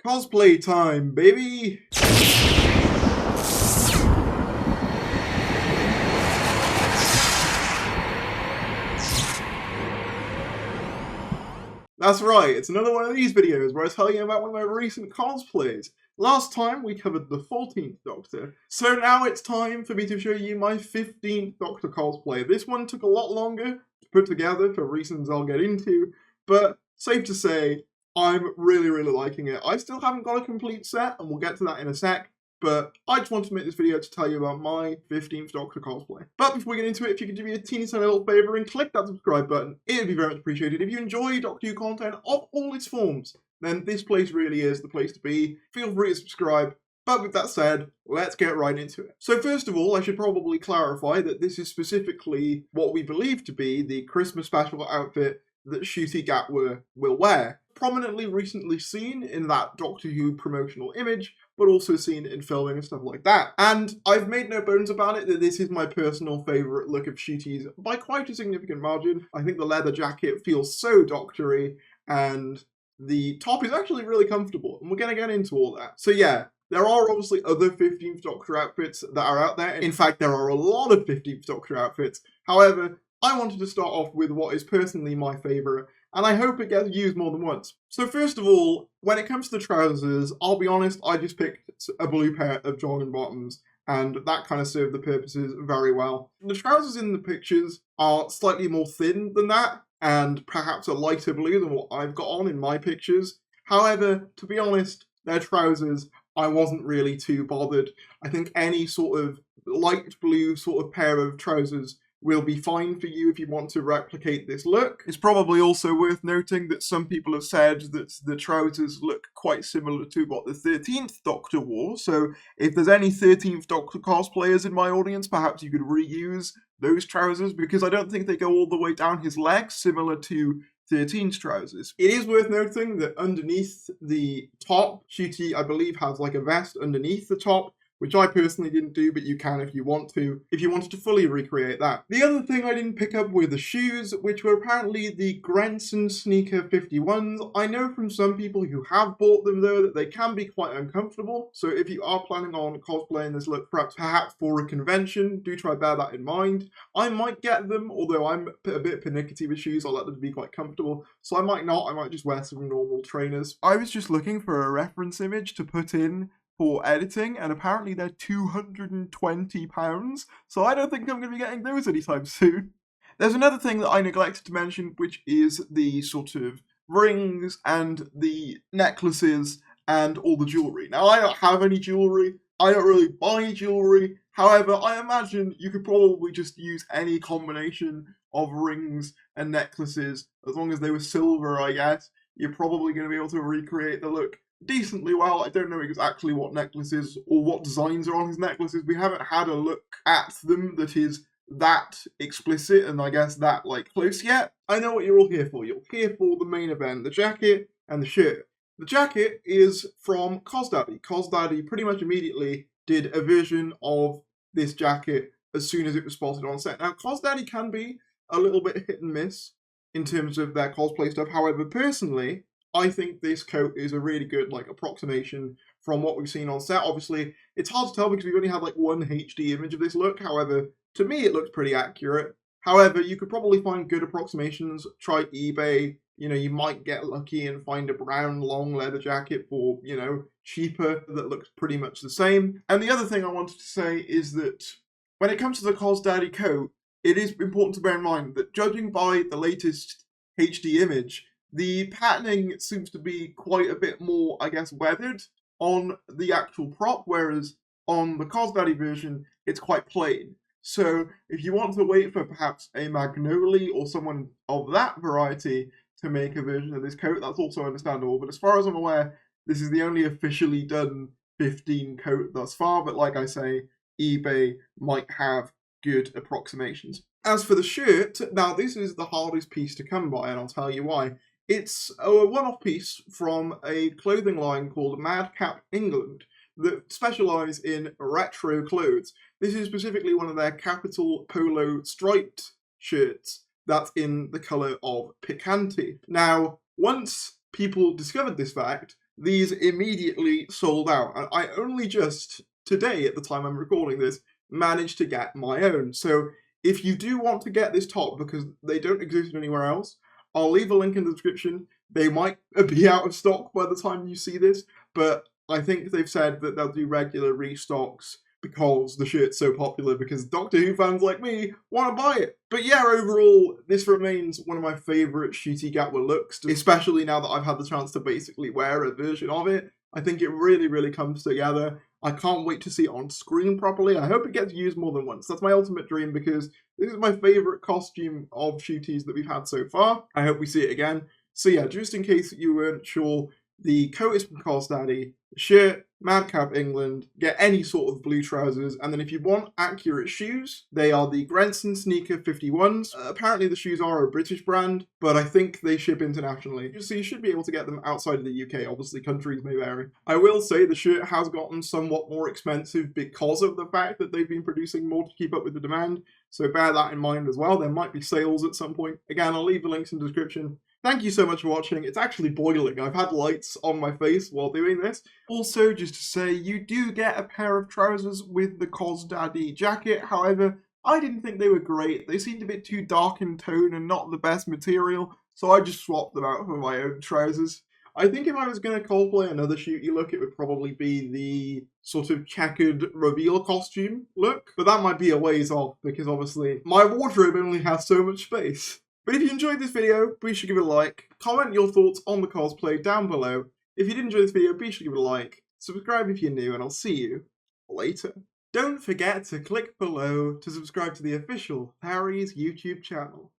Cosplay time, baby! That's right, it's another one of these videos where I tell you about one of my recent cosplays. Last time we covered the 14th Doctor, so now it's time for me to show you my 15th Doctor cosplay. This one took a lot longer to put together for reasons I'll get into, but safe to say, I'm really liking it. I still haven't got a complete set, and we'll get to that in a sec, but I just wanted to make this video to tell you about my 15th Doctor cosplay. But before we get into it, if you could do me a teeny tiny little favour and click that subscribe button, it would be very much appreciated. If you enjoy Doctor Who content of all its forms, then this place really is the place to be. Feel free to subscribe. But with that said, let's get right into it. So first of all, I should probably clarify that this is specifically what we believe to be the Christmas special outfit that Ncuti Gatwa will wear. Prominently recently seen in that Doctor Who promotional image, but also seen in filming and stuff like that. And I've made no bones about it that this is my personal favourite look of Ncuti's by quite a significant margin. I think the leather jacket feels so doctory, and the top is actually really comfortable, and we're going to get into all that. So yeah, there are obviously other 15th Doctor outfits that are out there. In fact, there are a lot of 15th Doctor outfits. However, I wanted to start off with what is personally my favourite, and I hope it gets used more than once. So first of all, when it comes to the trousers, I'll be honest, I just picked a blue pair of jogging bottoms, and that kind of served the purposes very well. The trousers in the pictures are slightly more thin than that, and perhaps a lighter blue than what I've got on in my pictures. However, to be honest, their trousers, I wasn't really too bothered. I think any sort of light blue sort of pair of trousers will be fine for you if you want to replicate this look. It's probably also worth noting that some people have said that the trousers look quite similar to what the 13th Doctor wore, so if there's any 13th Doctor cosplayers in my audience, perhaps you could reuse those trousers, because I don't think they go all the way down his legs, similar to 13's trousers. It is worth noting that underneath the top, Ncuti, I believe, has like a vest underneath the top, which I personally didn't do, but you can if you want to, if you wanted to fully recreate that. The other thing I didn't pick up were the shoes, which were apparently the Grenson Sneaker 51s. I know from some people who have bought them, though, that they can be quite uncomfortable, so if you are planning on cosplaying this look, perhaps for a convention, do try to bear that in mind. I might get them, although I'm a bit pernickety with shoes, I like them to be quite comfortable, so I might not, I might just wear some normal trainers. I was just looking for a reference image to put in for editing, and apparently they're £220, so I don't think I'm going to be getting those anytime soon. There's another thing that I neglected to mention, which is the sort of rings and the necklaces and all the jewellery. Now, I don't have any jewellery, I don't really buy jewellery, however, I imagine you could probably just use any combination of rings and necklaces, as long as they were silver, I guess. You're probably going to be able to recreate the look decently well. I don't know exactly what necklaces or what designs are on his necklaces. We haven't had a look at them that is that explicit and I guess that like close yet. I know what you're all here for. You're here for the main event, the jacket and the shirt. The jacket is from Cosdaddy. Cosdaddy pretty much immediately did a version of this jacket as soon as it was spotted on set. Now, Cosdaddy can be a little bit hit and miss in terms of their cosplay stuff. However, personally, I think this coat is a really good approximation from what we've seen on set. Obviously, it's hard to tell because we've only had one HD image of this look. However, to me, it looks pretty accurate. However, you could probably find good approximations. Try eBay. You might get lucky and find a brown long leather jacket for, cheaper that looks pretty much the same. And the other thing I wanted to say is that when it comes to the Cosdaddy coat, it is important to bear in mind that judging by the latest HD image, the patterning seems to be quite a bit more, I guess, weathered on the actual prop, whereas on the Cosdaddy version, it's quite plain. So if you want to wait for perhaps a Magnoli or someone of that variety to make a version of this coat, that's also understandable. But as far as I'm aware, this is the only officially done 15 coat thus far. But like I say, eBay might have good approximations. As for the shirt, now this is the hardest piece to come by, and I'll tell you why. It's a one-off piece from a clothing line called Madcap England that specialise in retro clothes. This is specifically one of their capital polo striped shirts that's in the colour of Picante. Now, once people discovered this fact, these immediately sold out. And I only just today, at the time I'm recording this, managed to get my own. So if you do want to get this top, because they don't exist anywhere else, I'll leave a link in the description. They might be out of stock by the time you see this, but I think they've said that they'll do regular restocks because the shirt's so popular, because Doctor Who fans like me want to buy it. But yeah, overall, this remains one of my favourite Ncuti Gatwa looks, especially now that I've had the chance to basically wear a version of it. I think it really, really comes together. I can't wait to see it on screen properly. I hope it gets used more than once. That's my ultimate dream, because this is my favourite costume of Ncuti's that we've had so far. I hope we see it again. So yeah, just in case you weren't sure, the coat is from Cosdaddy, the shirt, Madcap England, get any sort of blue trousers, and then if you want accurate shoes, they are the Grenson Sneaker 51s. Apparently the shoes are a British brand, but I think they ship internationally, so you should be able to get them outside of the UK. Obviously countries may vary. I will say the shirt has gotten somewhat more expensive because of the fact that they've been producing more to keep up with the demand, so bear that in mind as well. There might be sales at some point. Again, I'll leave the links in the description. Thank you so much for watching. It's actually boiling. I've had lights on my face while doing this. Also, just to say, you do get a pair of trousers with the Cosdaddy jacket. However, I didn't think they were great. They seemed a bit too dark in tone and not the best material, so I just swapped them out for my own trousers. I think if I was going to cosplay another Ncuti look, it would probably be the sort of checkered reveal costume look. But that might be a ways off, because obviously my wardrobe only has so much space. But if you enjoyed this video, be sure to give it a like, comment your thoughts on the cosplay down below. If you did enjoy this video, be sure to give it a like, subscribe if you're new, and I'll see you later. Don't forget to click below to subscribe to the official Harry's YouTube channel.